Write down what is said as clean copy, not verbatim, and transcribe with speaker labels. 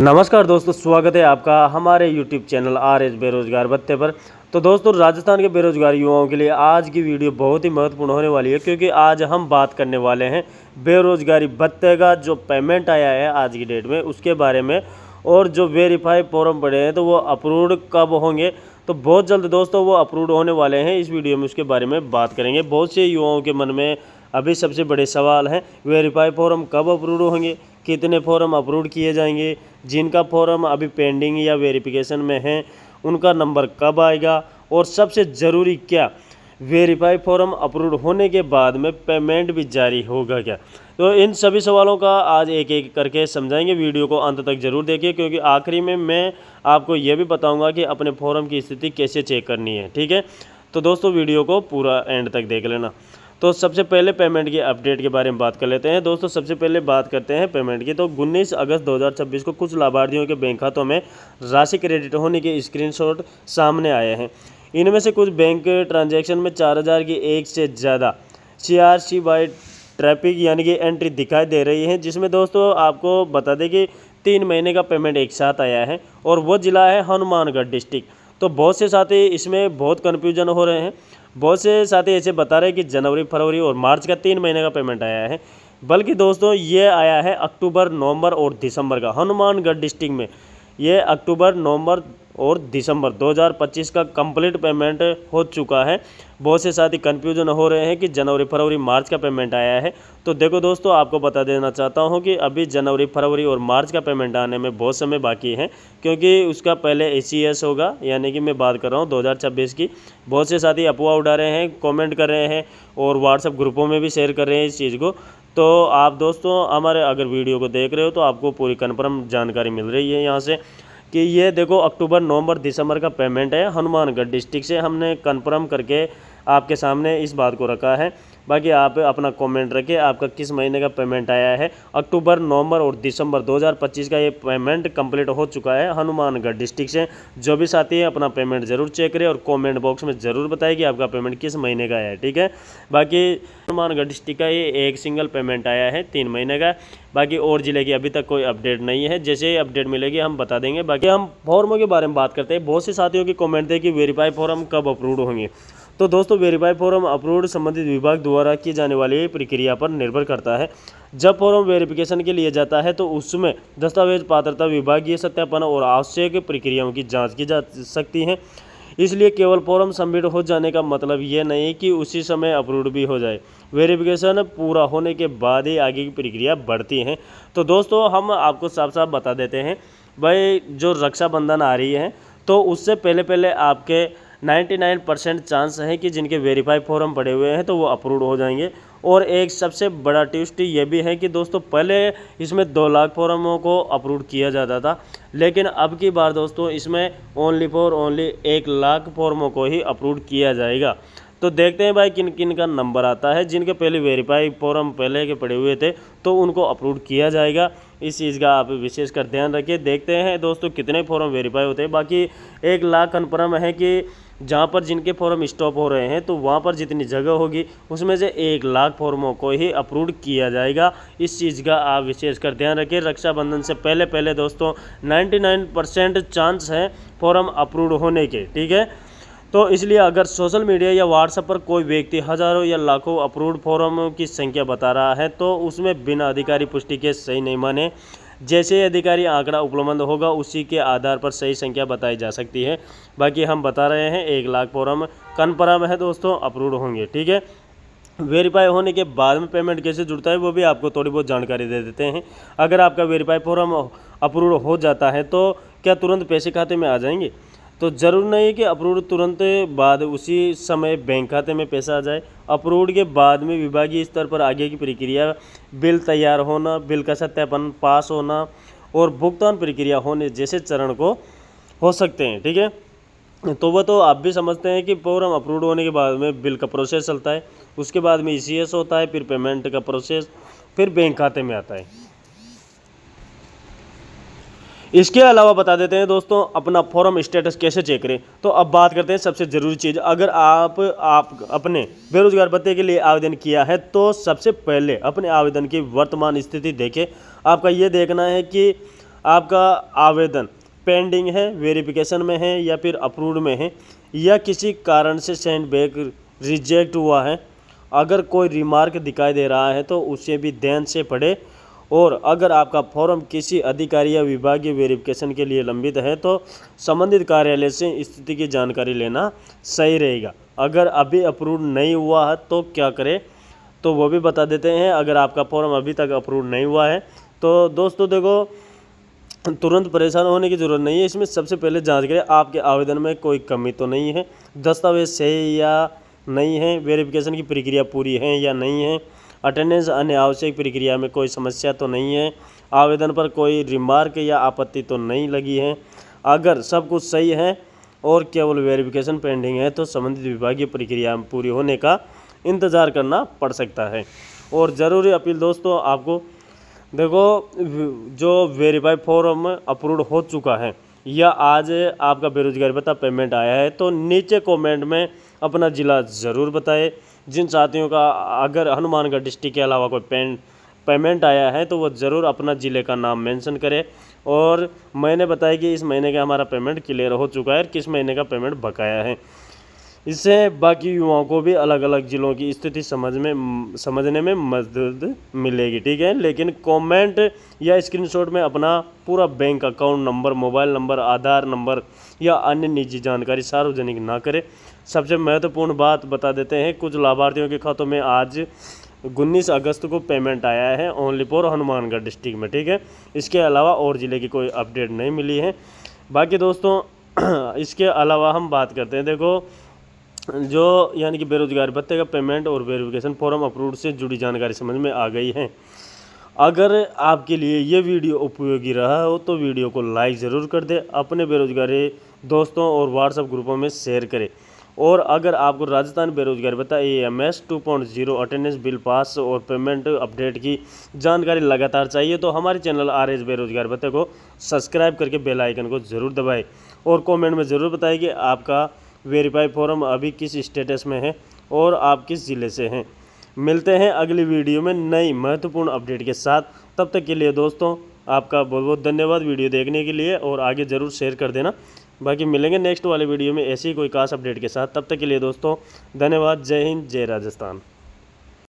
Speaker 1: नमस्कार दोस्तों, स्वागत है आपका हमारे YouTube चैनल RH बेरोजगार भत्ते पर। तो दोस्तों, राजस्थान के बेरोजगार युवाओं के लिए आज की वीडियो बहुत ही महत्वपूर्ण होने वाली है, क्योंकि आज हम बात करने वाले हैं बेरोजगारी भत्ते का जो पेमेंट आया है आज की डेट में उसके बारे में। और जो वेरीफाई फॉर्म पड़े हैं तो वो अप्रूव्ड कब होंगे, तो बहुत जल्द दोस्तों वो अप्रूव्ड होने वाले हैं। इस वीडियो में उसके बारे में बात करेंगे। बहुत से युवाओं के मन में अभी सबसे बड़े सवाल हैं, वेरीफाई फॉर्म कब अप्रूव्ड होंगे, कितने फॉर्म अप्रूव किए जाएंगे, जिनका फॉर्म अभी पेंडिंग या वेरिफिकेशन में है उनका नंबर कब आएगा, और सबसे ज़रूरी क्या वेरीफाई फॉर्म अप्रूव होने के बाद में पेमेंट भी जारी होगा क्या। तो इन सभी सवालों का आज एक एक करके समझाएंगे। वीडियो को अंत तक ज़रूर देखिए, क्योंकि आखिरी में मैं आपको यह भी बताऊंगा कि अपने फॉर्म की स्थिति कैसे चेक करनी है। ठीक है, तो दोस्तों वीडियो को पूरा एंड तक देख लेना। तो सबसे पहले पेमेंट की अपडेट के बारे में बात कर लेते हैं। दोस्तों सबसे पहले बात करते हैं पेमेंट की। तो 19 अगस्त 2026 को कुछ लाभार्थियों के बैंक खातों में राशि क्रेडिट होने के स्क्रीनशॉट सामने आए हैं। इनमें से कुछ बैंक ट्रांजैक्शन में 4000 की एक से ज़्यादा CRC बाई ट्रैफिक यानी कि एंट्री दिखाई दे रही है, जिसमें दोस्तों आपको बता दें कि 3 महीने का पेमेंट एक साथ आया है, और वो ज़िला है हनुमानगढ़ डिस्ट्रिक्ट। तो बहुत से साथी इसमें बहुत कन्फ्यूजन हो रहे हैं। बहुत से साथी ऐसे बता रहे हैं कि जनवरी, फरवरी और मार्च का 3 महीने का पेमेंट आया है, बल्कि दोस्तों ये आया है अक्टूबर, नवंबर और दिसंबर का। हनुमानगढ़ डिस्ट्रिक्ट में ये अक्टूबर, नवंबर और दिसंबर 2025 का कंप्लीट पेमेंट हो चुका है। बहुत से साथी कन्फ्यूजन हो रहे हैं कि जनवरी, फरवरी, मार्च का पेमेंट आया है। तो देखो दोस्तों, आपको बता देना चाहता हूं कि अभी जनवरी, फरवरी और मार्च का पेमेंट आने में बहुत समय बाकी है, क्योंकि उसका पहले ACS होगा, यानी कि मैं बात कर रहा हूं 2026 की। बहुत से साथी अफवाह उड़ा रहे हैं, कमेंट कर रहे हैं और व्हाट्सएप ग्रुपों में भी शेयर कर रहे हैं इस चीज़ को। तो आप दोस्तों हमारे अगर वीडियो को देख रहे हो तो आपको पूरी कन्फर्म जानकारी मिल रही है यहाँ से कि ये देखो अक्टूबर, नवंबर, दिसंबर का पेमेंट है। हनुमानगढ़ डिस्ट्रिक्ट से हमने कंफर्म करके आपके सामने इस बात को रखा है। बाकी आप अपना कमेंट रखिए, आपका किस महीने का पेमेंट आया है। अक्टूबर, नवंबर और दिसंबर 2025 का ये पेमेंट कंप्लीट हो चुका है हनुमानगढ़ डिस्ट्रिक्ट से। जो भी साथी है अपना पेमेंट ज़रूर चेक करें और कमेंट बॉक्स में ज़रूर बताएं कि आपका पेमेंट किस महीने का है। ठीक है, बाकी हनुमानगढ़ डिस्ट्रिक्ट का ये एक सिंगल पेमेंट आया है 3 महीने का। बाकी और ज़िले की अभी तक कोई अपडेट नहीं है, जैसे ही अपडेट मिलेगी हम बता देंगे। बाकी हम फॉर्मों के बारे में बात करते हैं। बहुत से साथियों की कमेंट थे कि वेरीफाई फॉर्म कब अप्रूव होंगे। तो दोस्तों वेरीफाई फॉर्म अप्रूव्ड संबंधित विभाग द्वारा की जाने वाली प्रक्रिया पर निर्भर करता है। जब फॉर्म वेरिफिकेशन के लिए जाता है तो उसमें दस्तावेज, पात्रता, विभागीय सत्यापन और आवश्यक प्रक्रियाओं की जांच की जा सकती है। इसलिए केवल फॉर्म सबमिट हो जाने का मतलब ये नहीं कि उसी समय अप्रूव्ड भी हो जाए। वेरिफिकेशन पूरा होने के बाद ही आगे की प्रक्रिया बढ़ती है। तो दोस्तों हम आपको साफ साफ बता देते हैं, भाई जो रक्षाबंधन आ रही है तो उससे पहले पहले आपके 99% चांस है कि जिनके वेरीफाई फॉर्म पड़े हुए हैं तो वो अप्रूव हो जाएंगे। और एक सबसे बड़ा ट्विस्ट ये भी है कि दोस्तों पहले इसमें 2 लाख फॉर्मों को अप्रूव किया जाता था, लेकिन अब की बार दोस्तों इसमें ओनली 1 लाख फॉर्मों को ही अप्रूव किया जाएगा। तो देखते हैं भाई किन किन का नंबर आता है। जिनके पहले वेरीफाई फॉर्म पहले के पड़े हुए थे तो उनको अप्रूव किया जाएगा। इस चीज़ का आप विशेष कर ध्यान रखिए। देखते हैं दोस्तों कितने फॉर्म वेरीफाई होते हैं। बाकी 1 लाख कन्फर्म है कि जहाँ पर जिनके फॉर्म स्टॉप हो रहे हैं तो वहाँ पर जितनी जगह होगी उसमें से 1 लाख फॉर्मों को ही अप्रूव किया जाएगा। इस चीज़ का आप विशेष कर ध्यान रखिए। रक्षाबंधन से पहले पहले दोस्तों 99% चांस है फॉर्म अप्रूव होने के। ठीक है, तो इसलिए अगर सोशल मीडिया या व्हाट्सएप पर कोई व्यक्ति हज़ारों या लाखों अप्रूव्ड फॉर्म की संख्या बता रहा है तो उसमें बिना अधिकारी पुष्टि के सही नहीं माने। जैसे ही अधिकारी आंकड़ा उपलब्ध होगा उसी के आधार पर सही संख्या बताई जा सकती है। बाकी हम बता रहे हैं 1 लाख फॉर्म कन्फर्म है दोस्तों, अप्रूव्ड होंगे। ठीक है, वेरीफाई होने के बाद में पेमेंट कैसे जुड़ता है वो भी आपको थोड़ी बहुत जानकारी दे देते हैं। अगर आपका वेरीफाई फॉर्म अप्रूव हो जाता है तो क्या तुरंत पैसे खाते में आ जाएंगे? तो ज़रूर नहीं कि अप्रूव्ड तुरंत बाद उसी समय बैंक खाते में पैसा आ जाए। अप्रूव्ड के बाद में विभागीय स्तर पर आगे की प्रक्रिया, बिल तैयार होना, बिल का सत्यापन पास होना और भुगतान प्रक्रिया होने जैसे चरण को हो सकते हैं। ठीक है, तो वह तो आप भी समझते हैं कि फॉर्म अप्रूव्ड होने के बाद में बिल का प्रोसेस चलता है, उसके बाद में ECS होता है, फिर पेमेंट का प्रोसेस, फिर बैंक खाते में आता है। इसके अलावा बता देते हैं दोस्तों अपना फॉर्म स्टेटस कैसे चेक करें। तो अब बात करते हैं सबसे ज़रूरी चीज़। अगर आप अपने बेरोजगार भत्ते के लिए आवेदन किया है तो सबसे पहले अपने आवेदन की वर्तमान स्थिति देखें। आपका ये देखना है कि आपका आवेदन पेंडिंग है, वेरिफिकेशन में है या फिर अप्रूव्ड में है या किसी कारण से सेंड बैक रिजेक्ट हुआ है, अगर कोई रिमार्क दिखाई दे रहा है तो उसे भी ध्यान से पढ़े। और अगर आपका फॉर्म किसी अधिकारी या विभागीय वेरिफिकेशन के लिए लंबित है तो संबंधित कार्यालय से स्थिति की जानकारी लेना सही रहेगा। अगर अभी अप्रूव नहीं हुआ है तो क्या करें, तो वो भी बता देते हैं। अगर आपका फॉर्म अभी तक अप्रूव नहीं हुआ है तो दोस्तों देखो, तुरंत परेशान होने की ज़रूरत नहीं है। इसमें सबसे पहले जांच करें आपके आवेदन में कोई कमी तो नहीं है, दस्तावेज सही या नहीं है, वेरिफिकेशन की प्रक्रिया पूरी है या नहीं है, अटेंडेंस अन्य आवश्यक प्रक्रिया में कोई समस्या तो नहीं है, आवेदन पर कोई रिमार्क या आपत्ति तो नहीं लगी है। अगर सब कुछ सही है और केवल वेरिफिकेशन पेंडिंग है तो संबंधित विभागीय प्रक्रिया पूरी होने का इंतज़ार करना पड़ सकता है। और ज़रूरी अपील दोस्तों, आपको देखो जो वेरीफाई फॉर्म अप्रूव हो चुका है या आज आपका बेरोजगारी भत्ता पेमेंट आया है तो नीचे कमेंट में अपना ज़िला ज़रूर बताएं। जिन साथियों का अगर हनुमानगढ़ डिस्ट्रिक्ट के अलावा कोई पेमेंट आया है तो वो ज़रूर अपना ज़िले का नाम मेंशन करें और मैंने बताया कि इस महीने का हमारा पेमेंट क्लियर हो चुका है और किस महीने का पेमेंट बकाया है। इससे बाकी युवाओं को भी अलग अलग ज़िलों की स्थिति समझने में मदद मिलेगी, ठीक है। लेकिन कमेंट या स्क्रीनशॉट में अपना पूरा bank account number, mobile number, Aadhaar number या अन्य निजी जानकारी सार्वजनिक ना करें। सबसे महत्वपूर्ण बात बता देते हैं, कुछ लाभार्थियों के खातों में आज 19 अगस्त को पेमेंट आया है ओनली फॉर हनुमानगढ़ डिस्ट्रिक्ट में, ठीक है। इसके अलावा और ज़िले की कोई अपडेट नहीं मिली है। बाकी दोस्तों इसके अलावा हम बात करते हैं, देखो जो यानी कि बेरोजगारी भत्ते का पेमेंट और वेरिफिकेशन फॉर्म अप्रूव से जुड़ी जानकारी समझ में आ गई है। अगर आपके लिए ये वीडियो उपयोगी रहा हो तो वीडियो को लाइक ज़रूर कर दें, अपने बेरोजगारी दोस्तों और व्हाट्सएप ग्रुपों में शेयर करें। और अगर आपको राजस्थान बेरोजगारी भत्ता AMS 2.0 अटेंडेंस बिल पास और पेमेंट अपडेट की जानकारी लगातार चाहिए तो हमारे चैनल RH बेरोजगार भत्ते को सब्सक्राइब करके बेल आइकन को ज़रूर दबाएं और कमेंट में ज़रूर बताएं कि आपका वेरीफाई फॉर्म अभी किस स्टेटस में है और आप किस ज़िले से हैं। मिलते हैं अगली वीडियो में नई महत्वपूर्ण अपडेट के साथ। तब तक के लिए दोस्तों आपका बहुत बहुत धन्यवाद वीडियो देखने के लिए और आगे ज़रूर शेयर कर देना। बाकी मिलेंगे नेक्स्ट वाले वीडियो में ऐसी कोई खास अपडेट के साथ। तब तक के लिए दोस्तों धन्यवाद। जय हिंद, जय राजस्थान।